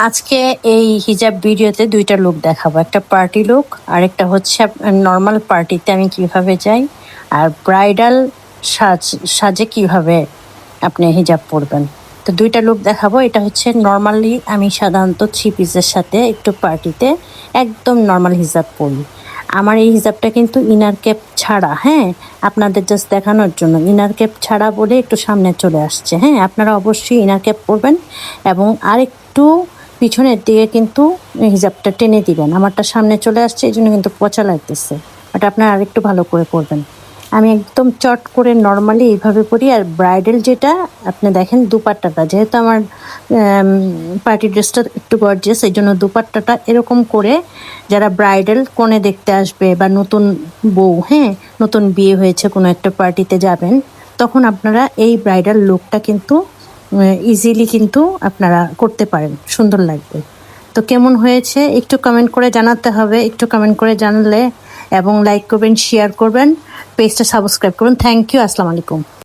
আজকে এই হিজাব ভিডিওতে দুইটা লুক দেখাবো, একটা পার্টি লুক আর একটা হচ্ছে নর্মাল পার্টিতে আমি কিভাবে যাই, আর ব্রাইডাল সাজে কিভাবে আপনি হিজাব পরবেন। তো দুইটা লুক দেখাবো। এটা হচ্ছে নর্মালি আমি সাধারণত থ্রি পিসের সাথে একটু পার্টিতে একদম নর্মাল হিজাব পরি। আমার এই হিজাবটা কিন্তু ইনার ক্যাপ ছাড়া, হ্যাঁ, আপনাদের জাস্ট দেখানোর জন্য ইনার ক্যাপ ছাড়া বলে একটু সামনে চলে আসছে। হ্যাঁ, আপনারা অবশ্যই ইনার ক্যাপ পরবেন এবং আরেকটু পিছনের দিকে কিন্তু হিজাবটা টেনে দিবেন। আমারটা সামনে চলে আসছে, এই জন্য কিন্তু পচা লাগতেছে, বাট আপনারা আরেকটু ভালো করে করবেন। আমি একদম চট করে নর্মালি এইভাবে পরি। আর ব্রাইডাল যেটা আপনি দেখেন দুপাট্টাটা, যেহেতু আমার পার্টি ড্রেসটা একটু গর্জিয়াস, এই জন্য দুপাট্টাটা এরকম করে যারা ব্রাইডাল কোণে দেখতে আসবে বা নতুন বউ, হ্যাঁ, নতুন বিয়ে হয়েছে কোনো একটা পার্টিতে যাবেন, তখন আপনারা এই ব্রাইডাল লুকটা কিন্তু ইজিলি কিন্তু আপনারা করতে পারেন, সুন্দর লাগবে। তো কেমন হয়েছে একটু কমেন্ট করে জানাতে হবে, একটু কমেন্ট করে জানালে, এবং লাইক করবেন, শেয়ার করবেন, পেজটা সাবস্ক্রাইব করবেন। থ্যাংক ইউ, আসসালামু আলাইকুম।